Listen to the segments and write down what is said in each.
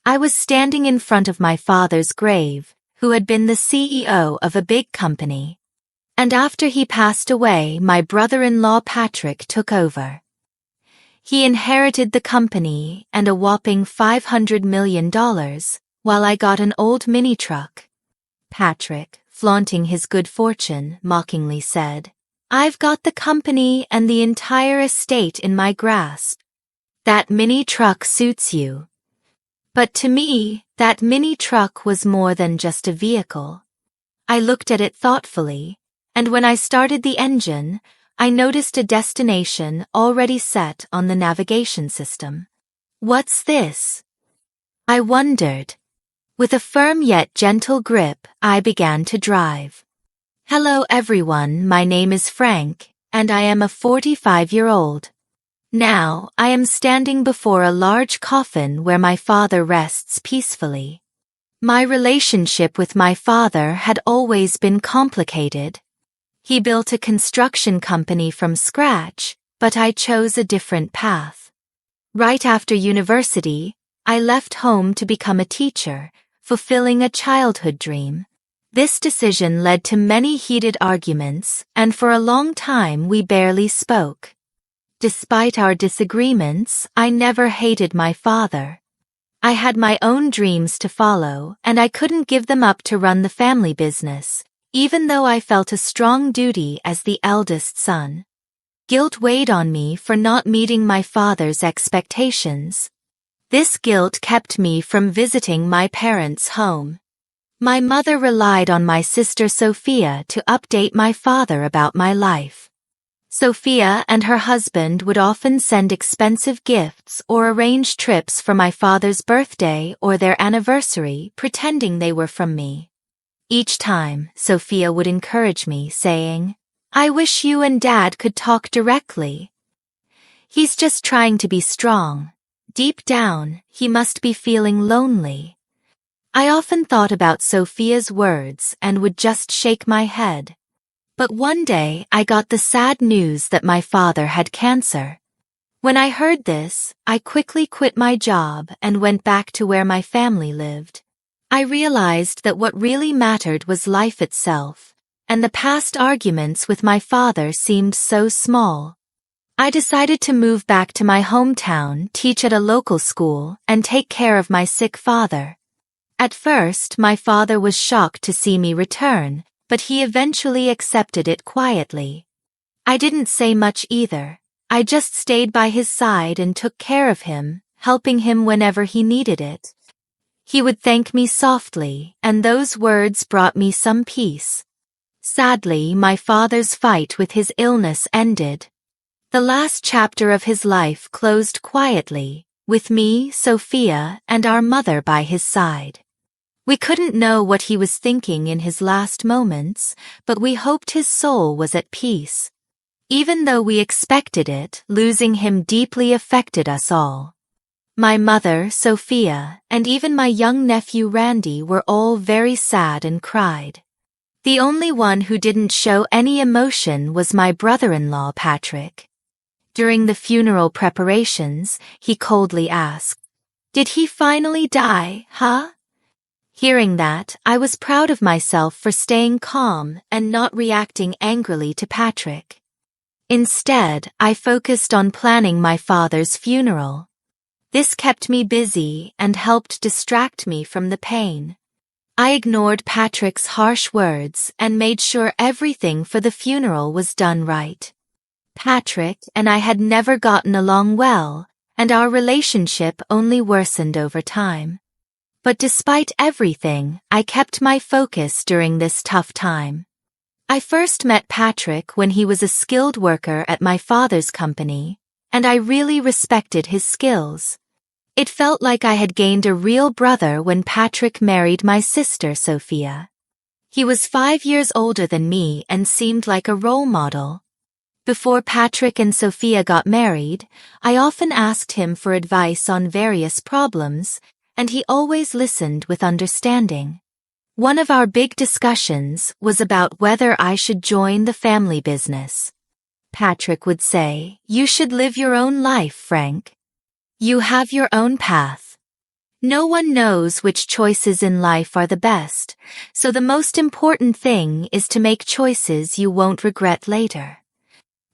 I was standing in front of my father's grave, who had been the CEO of a big company. And after he passed away, my brother-in-law Patrick took over. He inherited the company and a whopping $500 million, while I got an old mini-truck. Patrick, flaunting his good fortune, mockingly said, "I've got the company and the entire estate in my grasp. That mini-truck suits you." But to me, that mini-truck was more than just a vehicle. I looked at it thoughtfully, and when I started the engine, I noticed a destination already set on the navigation system. "What's this?" I wondered. With a firm yet gentle grip, I began to drive. "Hello everyone, my name is Frank, and I am a 45-year-old. Now, I am standing before a large coffin where my father rests peacefully. My relationship with my father had always been complicated. He built a construction company from scratch, but I chose a different path. Right after university, I left home to become a teacher, fulfilling a childhood dream. This decision led to many heated arguments, and for a long time we barely spoke. Despite our disagreements, I never hated my father. I had my own dreams to follow, and I couldn't give them up to run the family business, even though I felt a strong duty as the eldest son. Guilt weighed on me for not meeting my father's expectations. This guilt kept me from visiting my parents' home. My mother relied on my sister Sophia to update my father about my life. Sophia and her husband would often send expensive gifts or arrange trips for my father's birthday or their anniversary, pretending they were from me. Each time, Sophia would encourage me, saying, "I wish you and Dad could talk directly. He's just trying to be strong. Deep down, he must be feeling lonely." I often thought about Sophia's words and would just shake my head. But one day I got the sad news that my father had cancer. When I heard this, I quickly quit my job and went back to where my family lived. I realized that what really mattered was life itself, and the past arguments with my father seemed so small. I decided to move back to my hometown, teach at a local school, and take care of my sick father. At first, my father was shocked to see me return, but he eventually accepted it quietly. I didn't say much either. I just stayed by his side and took care of him, helping him whenever he needed it. He would thank me softly, and those words brought me some peace. Sadly, my father's fight with his illness ended. The last chapter of his life closed quietly, with me, Sophia, and our mother by his side. We couldn't know what he was thinking in his last moments, but we hoped his soul was at peace. Even though we expected it, losing him deeply affected us all. My mother, Sophia, and even my young nephew Randy were all very sad and cried. The only one who didn't show any emotion was my brother-in-law Patrick. During the funeral preparations, he coldly asked, "Did he finally die, huh?" Hearing that, I was proud of myself for staying calm and not reacting angrily to Patrick. Instead, I focused on planning my father's funeral. This kept me busy and helped distract me from the pain. I ignored Patrick's harsh words and made sure everything for the funeral was done right. Patrick and I had never gotten along well, and our relationship only worsened over time. But despite everything, I kept my focus during this tough time. I first met Patrick when he was a skilled worker at my father's company, and I really respected his skills. It felt like I had gained a real brother when Patrick married my sister Sophia. He was 5 years older than me and seemed like a role model. Before Patrick and Sophia got married, I often asked him for advice on various problems, and he always listened with understanding. One of our big discussions was about whether I should join the family business. Patrick would say, "You should live your own life, Frank. You have your own path. No one knows which choices in life are the best, so the most important thing is to make choices you won't regret later.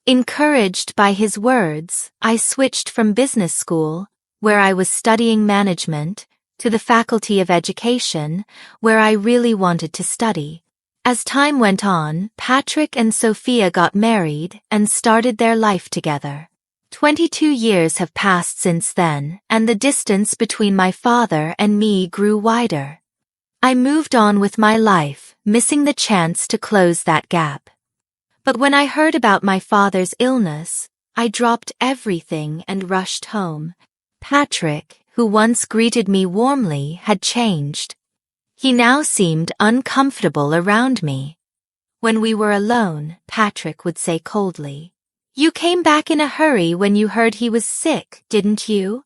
Encouraged by his words, I switched from business school, where I was studying management, to the Faculty of Education, where I really wanted to study. As time went on, Patrick and Sophia got married and started their life together. 22 years have passed since then, and the distance between my father and me grew wider. I moved on with my life, missing the chance to close that gap. But when I heard about my father's illness, I dropped everything and rushed home. Patrick, who once greeted me warmly, had changed. He now seemed uncomfortable around me. When we were alone, Patrick would say coldly, "You came back in a hurry when you heard he was sick, didn't you?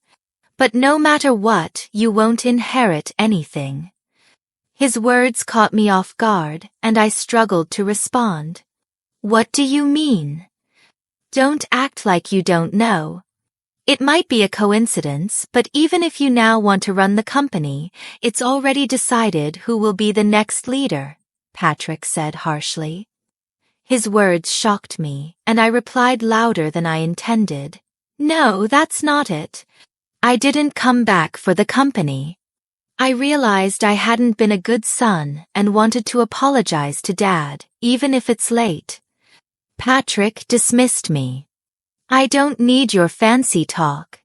But no matter what, you won't inherit anything." His words caught me off guard, and I struggled to respond. "What do you mean? Don't act like you don't know. It might be a coincidence, but even if you now want to run the company, it's already decided who will be the next leader," Patrick said harshly. His words shocked me, and I replied louder than I intended. "No, that's not it. I didn't come back for the company." I realized I hadn't been a good son and wanted to apologize to Dad, even if it's late. Patrick dismissed me. "I don't need your fancy talk.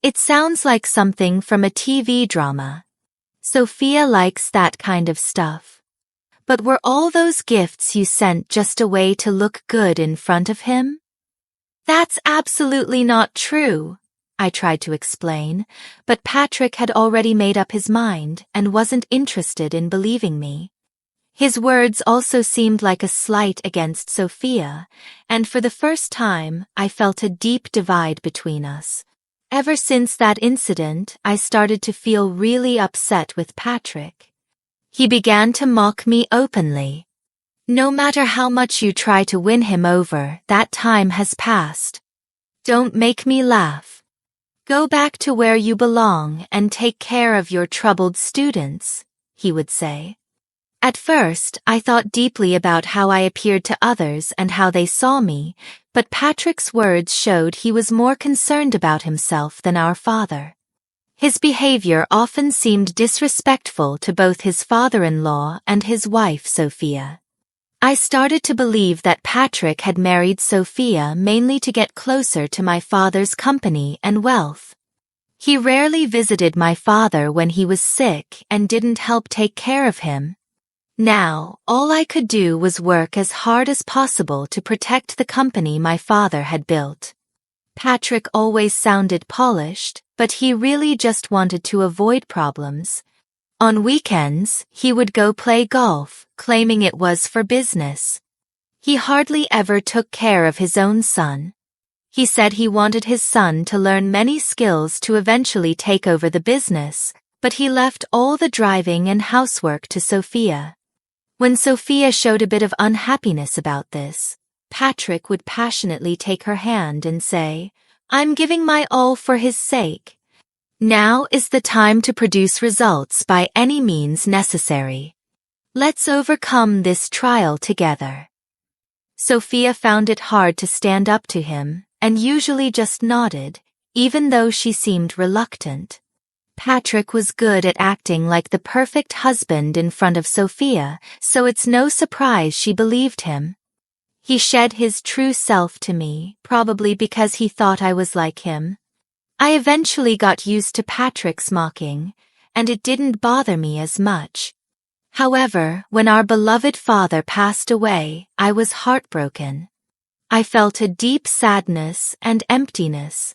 It sounds like something from a TV drama. Sophia likes that kind of stuff. But were all those gifts you sent just a way to look good in front of him?" "That's absolutely not true," I tried to explain, but Patrick had already made up his mind and wasn't interested in believing me. His words also seemed like a slight against Sophia, and for the first time, I felt a deep divide between us. Ever since that incident, I started to feel really upset with Patrick. He began to mock me openly. "No matter how much you try to win him over, that time has passed. Don't make me laugh. Go back to where you belong and take care of your troubled students," he would say. At first, I thought deeply about how I appeared to others and how they saw me, but Patrick's words showed he was more concerned about himself than our father. His behavior often seemed disrespectful to both his father-in-law and his wife, Sophia. I started to believe that Patrick had married Sophia mainly to get closer to my father's company and wealth. He rarely visited my father when he was sick and didn't help take care of him. Now, all I could do was work as hard as possible to protect the company my father had built. Patrick always sounded polished, but he really just wanted to avoid problems. On weekends, he would go play golf, claiming it was for business. He hardly ever took care of his own son. He said he wanted his son to learn many skills to eventually take over the business, but he left all the driving and housework to Sophia. When Sophia showed a bit of unhappiness about this, Patrick would passionately take her hand and say, "I'm giving my all for his sake. Now is the time to produce results by any means necessary. Let's overcome this trial together." Sophia found it hard to stand up to him, and usually just nodded, even though she seemed reluctant. Patrick was good at acting like the perfect husband in front of Sophia, so it's no surprise she believed him. He shed his true self to me, probably because he thought I was like him. I eventually got used to Patrick's mocking, and it didn't bother me as much. However, when our beloved father passed away, I was heartbroken. I felt a deep sadness and emptiness.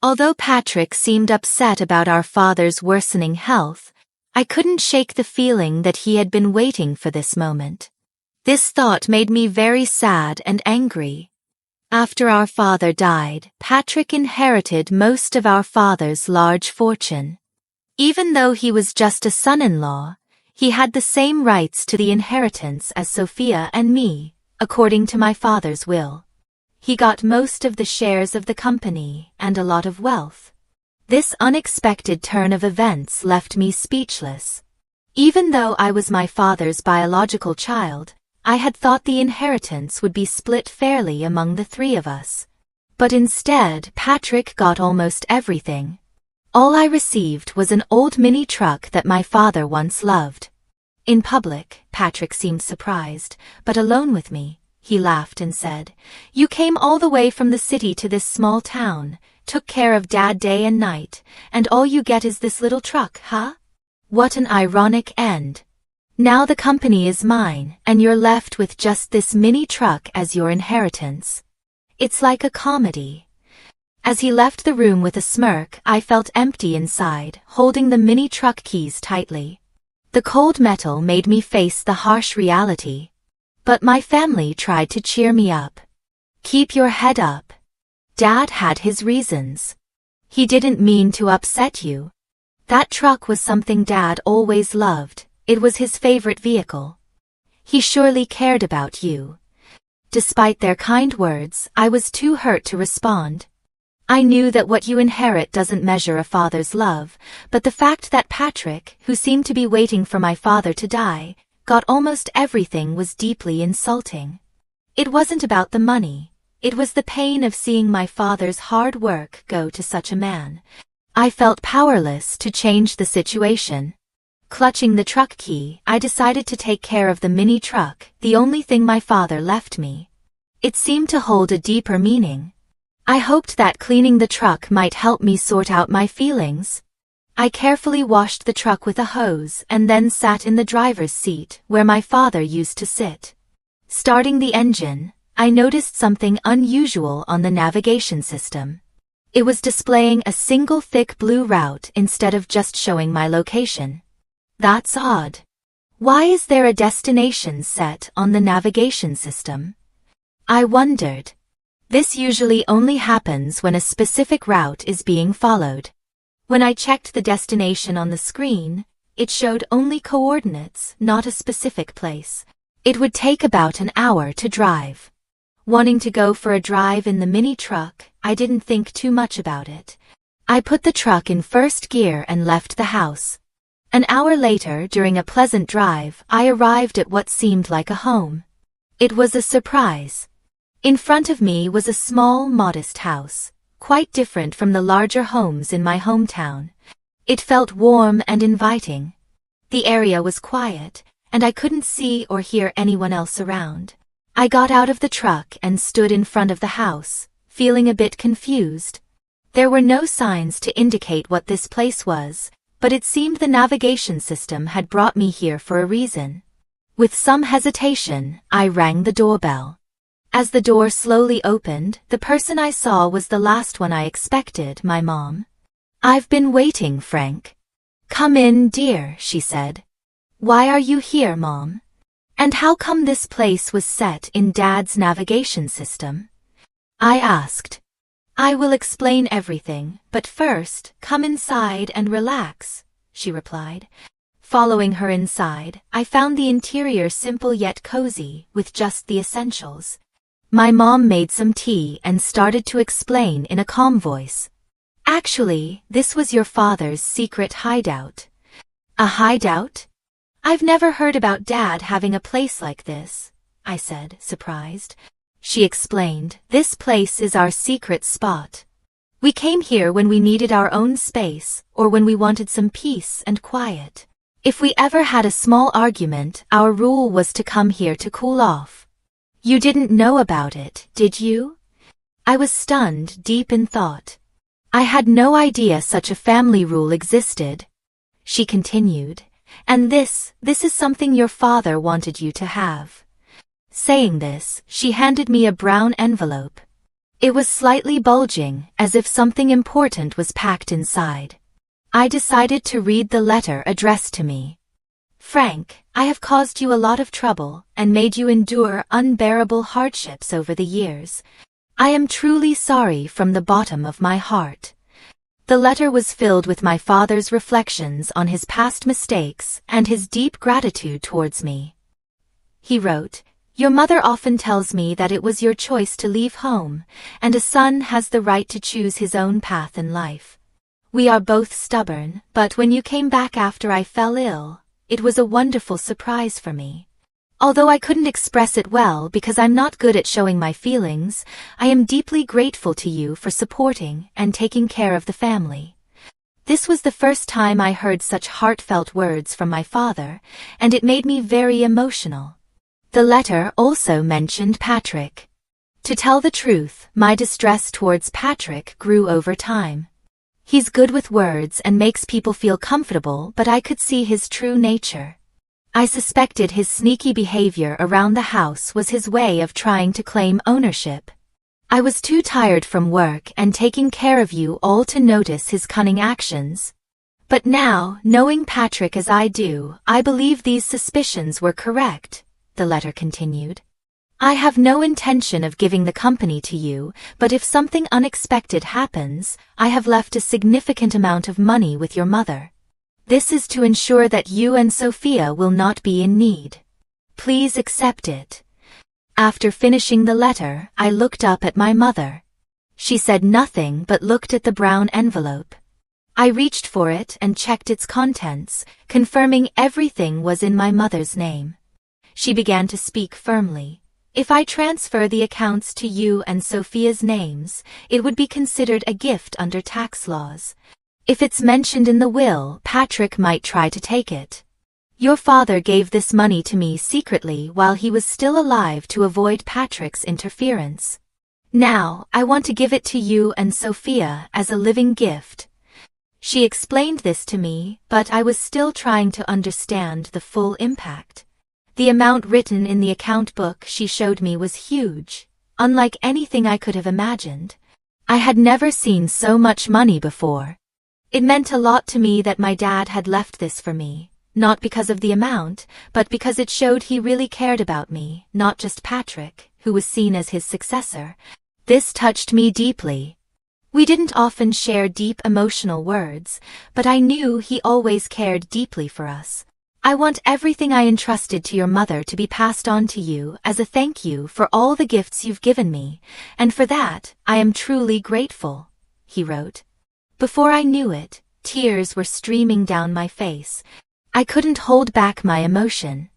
Although Patrick seemed upset about our father's worsening health, I couldn't shake the feeling that he had been waiting for this moment. This thought made me very sad and angry. After our father died, Patrick inherited most of our father's large fortune. Even though he was just a son-in-law, he had the same rights to the inheritance as Sophia and me, according to my father's will. He got most of the shares of the company and a lot of wealth. This unexpected turn of events left me speechless. Even though I was my father's biological child, I had thought the inheritance would be split fairly among the three of us. But instead, Patrick got almost everything. All I received was an old mini truck that my father once loved. In public, Patrick seemed surprised, but alone with me, he laughed and said, "You came all the way from the city to this small town, took care of Dad day and night, and all you get is this little truck, huh? What an ironic end. Now the company is mine, and you're left with just this mini truck as your inheritance. It's like a comedy." As he left the room with a smirk, I felt empty inside, holding the mini truck keys tightly. The cold metal made me face the harsh reality. But my family tried to cheer me up. "Keep your head up. Dad had his reasons. He didn't mean to upset you. That truck was something Dad always loved. It was his favorite vehicle. He surely cared about you." Despite their kind words, I was too hurt to respond. I knew that what you inherit doesn't measure a father's love, but the fact that Patrick, who seemed to be waiting for my father to die, got almost everything was deeply insulting. It wasn't about the money. It was the pain of seeing my father's hard work go to such a man. I felt powerless to change the situation. Clutching the truck key, I decided to take care of the mini truck, the only thing my father left me. It seemed to hold a deeper meaning. I hoped that cleaning the truck might help me sort out my feelings. I carefully washed the truck with a hose and then sat in the driver's seat where my father used to sit. Starting the engine, I noticed something unusual on the navigation system. It was displaying a single thick blue route instead of just showing my location. That's odd. Why is there a destination set on the navigation system? I wondered. This usually only happens when a specific route is being followed. When I checked the destination on the screen, it showed only coordinates, not a specific place. It would take about an hour to drive. Wanting to go for a drive in the mini truck, I didn't think too much about it. I put the truck in first gear and left the house. An hour later, during a pleasant drive, I arrived at what seemed like a home. It was a surprise. In front of me was a small, modest house, quite different from the larger homes in my hometown. It felt warm and inviting. The area was quiet, and I couldn't see or hear anyone else around. I got out of the truck and stood in front of the house, feeling a bit confused. There were no signs to indicate what this place was, but it seemed the navigation system had brought me here for a reason. With some hesitation, I rang the doorbell. As the door slowly opened, the person I saw was the last one I expected, my mom. "I've been waiting, Frank." "Come in, dear," she said. "Why are you here, Mom? And how come this place was set in Dad's navigation system?" I asked. "I will explain everything, but first, come inside and relax," she replied. Following her inside, I found the interior simple yet cozy, with just the essentials. My mom made some tea and started to explain in a calm voice. "Actually, this was your father's secret hideout." "A hideout? I've never heard about Dad having a place like this," I said, surprised. She explained, "This place is our secret spot. We came here when we needed our own space or when we wanted some peace and quiet. If we ever had a small argument, our rule was to come here to cool off." "You didn't know about it, did you?" I was stunned, deep in thought. "I had no idea such a family rule existed." She continued, "And this is something your father wanted you to have." Saying this, she handed me a brown envelope. It was slightly bulging, as if something important was packed inside. I decided to read the letter addressed to me. "Frank, I have caused you a lot of trouble and made you endure unbearable hardships over the years. I am truly sorry from the bottom of my heart." The letter was filled with my father's reflections on his past mistakes and his deep gratitude towards me. He wrote, "Your mother often tells me that it was your choice to leave home, and a son has the right to choose his own path in life. We are both stubborn, but when you came back after I fell ill, it was a wonderful surprise for me. Although I couldn't express it well because I'm not good at showing my feelings, I am deeply grateful to you for supporting and taking care of the family." This was the first time I heard such heartfelt words from my father, and it made me very emotional. The letter also mentioned Patrick. To tell the truth, my distress towards Patrick grew over time. He's good with words and makes people feel comfortable, but I could see his true nature. I suspected his sneaky behavior around the house was his way of trying to claim ownership. I was too tired from work and taking care of you all to notice his cunning actions. But now, knowing Patrick as I do, I believe these suspicions were correct, the letter continued. I have no intention of giving the company to you, but if something unexpected happens, I have left a significant amount of money with your mother. This is to ensure that you and Sophia will not be in need. Please accept it. After finishing the letter, I looked up at my mother. She said nothing but looked at the brown envelope. I reached for it and checked its contents, confirming everything was in my mother's name. She began to speak firmly. If I transfer the accounts to you and Sophia's names, it would be considered a gift under tax laws. If it's mentioned in the will, Patrick might try to take it. Your father gave this money to me secretly while he was still alive to avoid Patrick's interference. Now, I want to give it to you and Sophia as a living gift. She explained this to me, but I was still trying to understand the full impact. The amount written in the account book she showed me was huge, unlike anything I could have imagined. I had never seen so much money before. It meant a lot to me that my dad had left this for me. Not because of the amount, but because it showed he really cared about me, not just Patrick, who was seen as his successor. This touched me deeply. We didn't often share deep emotional words, but I knew he always cared deeply for us. I want everything I entrusted to your mother to be passed on to you as a thank you for all the gifts you've given me, and for that, I am truly grateful, he wrote. Before I knew it, tears were streaming down my face. I couldn't hold back my emotion.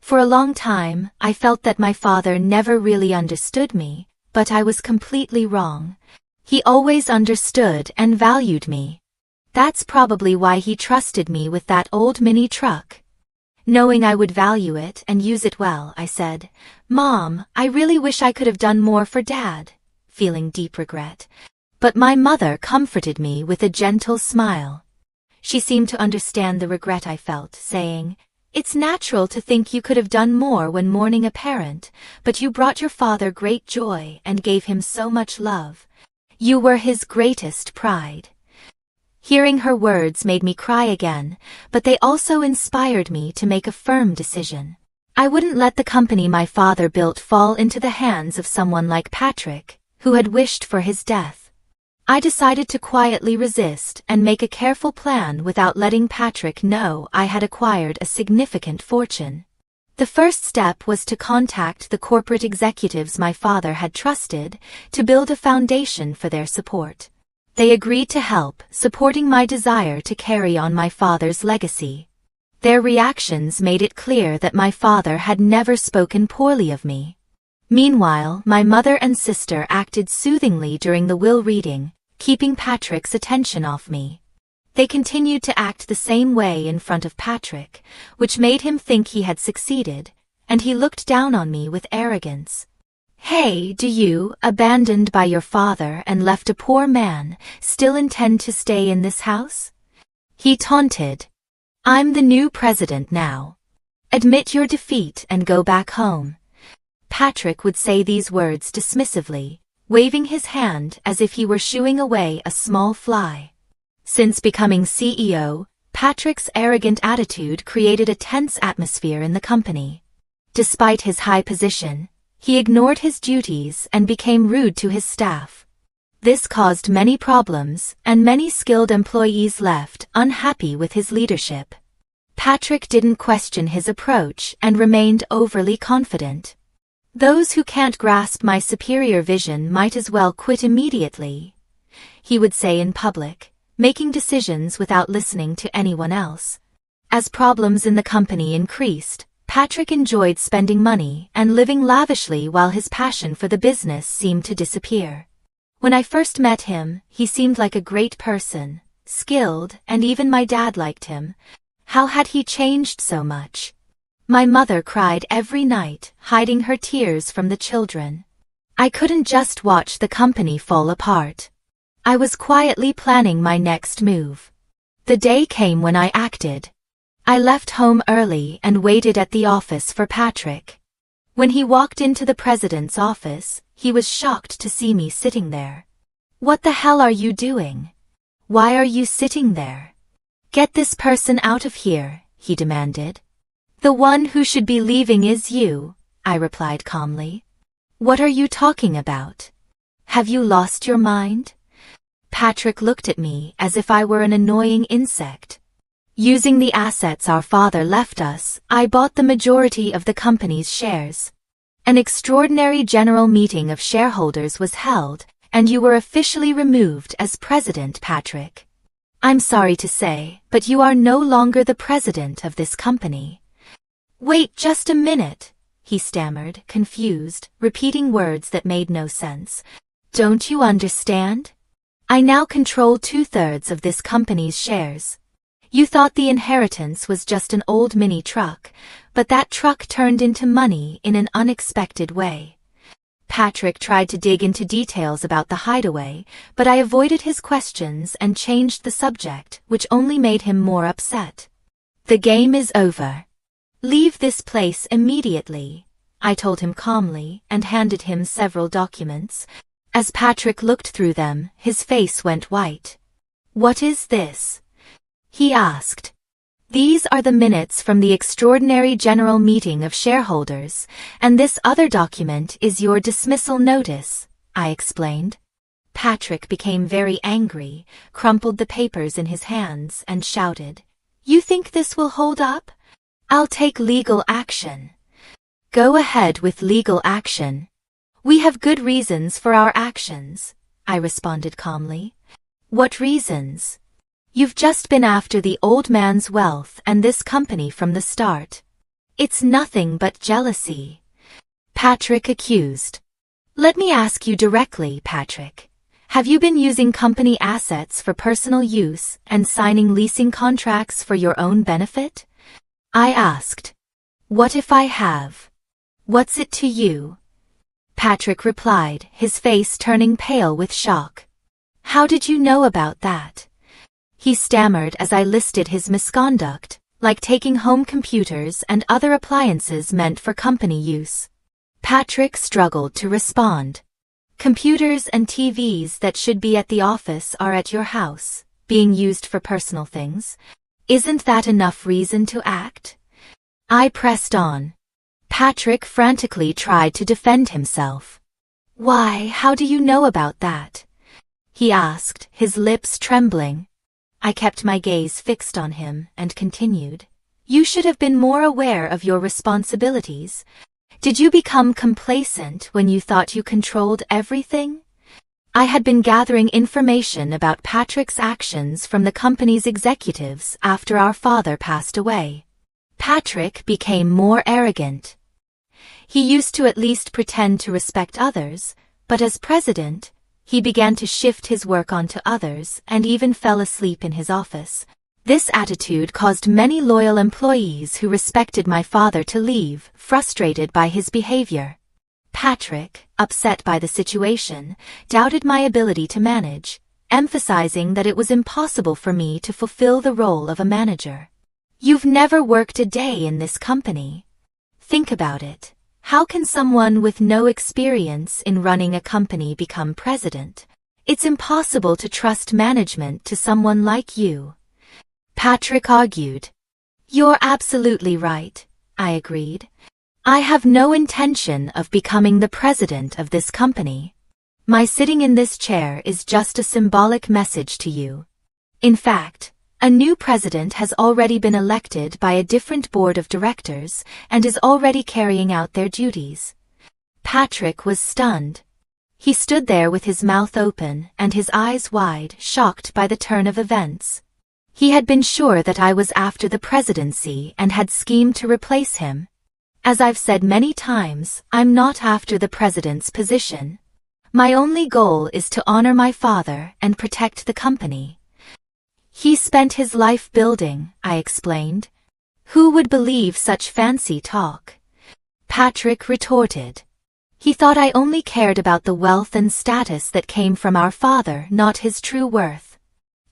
For a long time, I felt that my father never really understood me, but I was completely wrong. He always understood and valued me. That's probably why he trusted me with that old mini truck. Knowing I would value it and use it well, I said, "Mom, I really wish I could have done more for Dad," feeling deep regret. But my mother comforted me with a gentle smile. She seemed to understand the regret I felt, saying, "It's natural to think you could have done more when mourning a parent, but you brought your father great joy and gave him so much love. You were his greatest pride." Hearing her words made me cry again, but they also inspired me to make a firm decision. I wouldn't let the company my father built fall into the hands of someone like Patrick, who had wished for his death. I decided to quietly resist and make a careful plan without letting Patrick know I had acquired a significant fortune. The first step was to contact the corporate executives my father had trusted to build a foundation for their support. They agreed to help, supporting my desire to carry on my father's legacy. Their reactions made it clear that my father had never spoken poorly of me. Meanwhile, my mother and sister acted soothingly during the will reading, keeping Patrick's attention off me. They continued to act the same way in front of Patrick, which made him think he had succeeded, and he looked down on me with arrogance. "Hey, do you, abandoned by your father and left a poor man, still intend to stay in this house?" he taunted. "I'm the new president now. Admit your defeat and go back home." Patrick would say these words dismissively, waving his hand as if he were shooing away a small fly. Since becoming CEO, Patrick's arrogant attitude created a tense atmosphere in the company. Despite his high position, he ignored his duties and became rude to his staff. This caused many problems, and many skilled employees left unhappy with his leadership. Patrick didn't question his approach and remained overly confident. "Those who can't grasp my superior vision might as well quit immediately," he would say in public, making decisions without listening to anyone else. As problems in the company increased, Patrick enjoyed spending money and living lavishly while his passion for the business seemed to disappear. When I first met him, he seemed like a great person, skilled, and even my dad liked him. How had he changed so much? My mother cried every night, hiding her tears from the children. I couldn't just watch the company fall apart. I was quietly planning my next move. The day came when I acted. I left home early and waited at the office for Patrick. When he walked into the president's office, he was shocked to see me sitting there. "What the hell are you doing? Why are you sitting there? Get this person out of here," he demanded. "The one who should be leaving is you," I replied calmly. "What are you talking about? Have you lost your mind?" Patrick looked at me as if I were an annoying insect. Using the assets our father left us, I bought the majority of the company's shares. An extraordinary general meeting of shareholders was held, and you were officially removed as president, Patrick. I'm sorry to say, but you are no longer the president of this company. "Wait just a minute," he stammered, confused, repeating words that made no sense. "Don't you understand? I now control 2/3 of this company's shares. You thought the inheritance was just an old mini truck, but that truck turned into money in an unexpected way." Patrick tried to dig into details about the hideaway, but I avoided his questions and changed the subject, which only made him more upset. "The game is over. Leave this place immediately," I told him calmly and handed him several documents. As Patrick looked through them, his face went white. "What is this?" he asked. "These are the minutes from the extraordinary general meeting of shareholders, and this other document is your dismissal notice," I explained. Patrick became very angry, crumpled the papers in his hands, and shouted, "You think this will hold up? I'll take legal action." "Go ahead with legal action. We have good reasons for our actions," I responded calmly. "What reasons?" "You've just been after the old man's wealth and this company from the start. It's nothing but jealousy," Patrick accused. "Let me ask you directly, Patrick. Have you been using company assets for personal use and signing leasing contracts for your own benefit?" I asked. "What if I have? What's it to you?" Patrick replied, his face turning pale with shock. "How did you know about that?" He stammered as I listed his misconduct, like taking home computers and other appliances meant for company use. Patrick struggled to respond. "Computers and TVs that should be at the office are at your house, being used for personal things. Isn't that enough reason to act?" I pressed on. Patrick frantically tried to defend himself. "Why, how do you know about that?" he asked, his lips trembling. I kept my gaze fixed on him and continued. "You should have been more aware of your responsibilities. Did you become complacent when you thought you controlled everything?" I had been gathering information about Patrick's actions from the company's executives after our father passed away. Patrick became more arrogant. He used to at least pretend to respect others, but as president, he began to shift his work onto others and even fell asleep in his office. This attitude caused many loyal employees who respected my father to leave, frustrated by his behavior. Patrick, upset by the situation, doubted my ability to manage, emphasizing that it was impossible for me to fulfill the role of a manager. "You've never worked a day in this company. Think about it. How can someone with no experience in running a company become president? It's impossible to trust management to someone like you," Patrick argued. "You're absolutely right," I agreed. "I have no intention of becoming the president of this company. My sitting in this chair is just a symbolic message to you. In fact, a new president has already been elected by a different board of directors and is already carrying out their duties." Patrick was stunned. He stood there with his mouth open and his eyes wide, shocked by the turn of events. He had been sure that I was after the presidency and had schemed to replace him. As I've said many times, I'm not after the president's position. My only goal is to honor my father and protect the company. He spent his life building, I explained. Who would believe such fancy talk? Patrick retorted. He thought I only cared about the wealth and status that came from our father, not his true worth.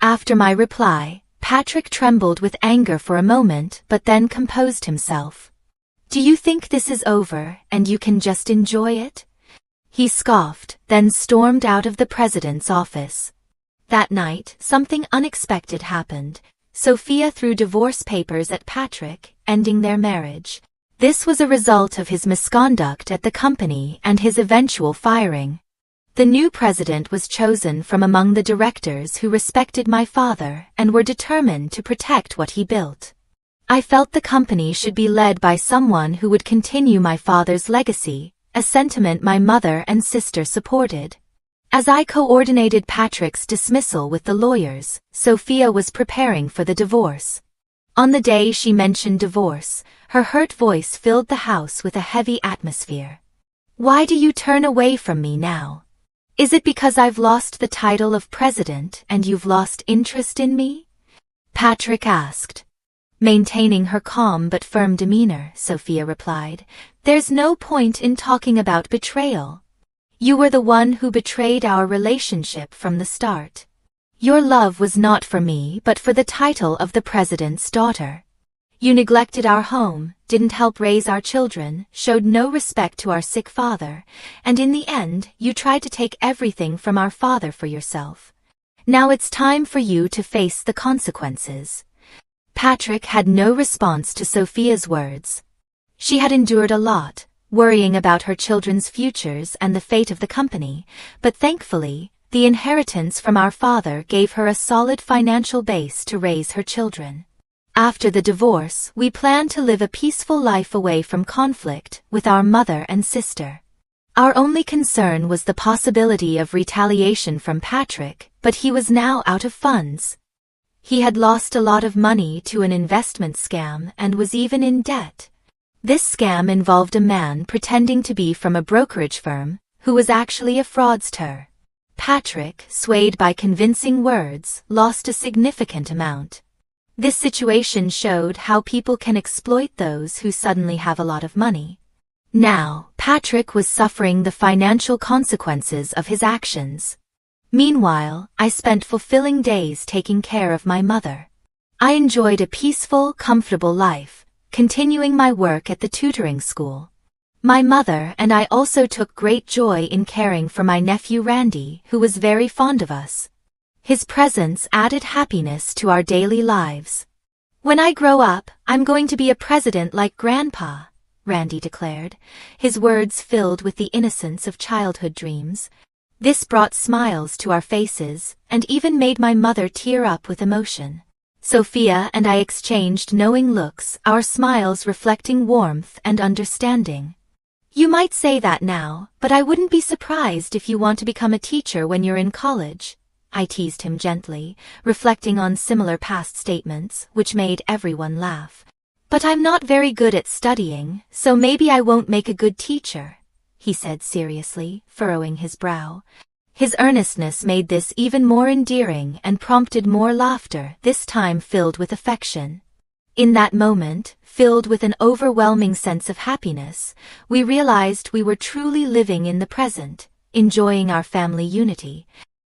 After my reply, Patrick trembled with anger for a moment but then composed himself. Do you think this is over and you can just enjoy it? He scoffed, then stormed out of the president's office. That night, something unexpected happened. Sophia threw divorce papers at Patrick, ending their marriage. This was a result of his misconduct at the company and his eventual firing. The new president was chosen from among the directors who respected my father and were determined to protect what he built. I felt the company should be led by someone who would continue my father's legacy, a sentiment my mother and sister supported. As I coordinated Patrick's dismissal with the lawyers, Sophia was preparing for the divorce. On the day she mentioned divorce, her hurt voice filled the house with a heavy atmosphere. Why do you turn away from me now? Is it because I've lost the title of president and you've lost interest in me? Patrick asked. Maintaining her calm but firm demeanor, Sophia replied, There's no point in talking about betrayal. You were the one who betrayed our relationship from the start. Your love was not for me but for the title of the president's daughter. You neglected our home, didn't help raise our children, showed no respect to our sick father, and in the end you tried to take everything from our father for yourself. Now it's time for you to face the consequences. Patrick had no response to Sophia's words. She had endured a lot, worrying about her children's futures and the fate of the company, but thankfully, the inheritance from our father gave her a solid financial base to raise her children. After the divorce, we planned to live a peaceful life away from conflict with our mother and sister. Our only concern was the possibility of retaliation from Patrick, but he was now out of funds. He had lost a lot of money to an investment scam and was even in debt. This scam involved a man pretending to be from a brokerage firm, who was actually a fraudster. Patrick, swayed by convincing words, lost a significant amount. This situation showed how people can exploit those who suddenly have a lot of money. Now, Patrick was suffering the financial consequences of his actions. Meanwhile, I spent fulfilling days taking care of my mother. I enjoyed a peaceful, comfortable life, continuing my work at the tutoring school. My mother and I also took great joy in caring for my nephew Randy, who was very fond of us. His presence added happiness to our daily lives. When I grow up, I'm going to be a president like Grandpa, Randy declared, his words filled with the innocence of childhood dreams. This brought smiles to our faces, and even made my mother tear up with emotion. Sophia and I exchanged knowing looks, our smiles reflecting warmth and understanding. You might say that now, but I wouldn't be surprised if you want to become a teacher when you're in college. I teased him gently, reflecting on similar past statements, which made everyone laugh. But I'm not very good at studying, so maybe I won't make a good teacher, he said seriously, furrowing his brow. His earnestness made this even more endearing and prompted more laughter, this time filled with affection. In that moment, filled with an overwhelming sense of happiness, we realized we were truly living in the present, enjoying our family unity,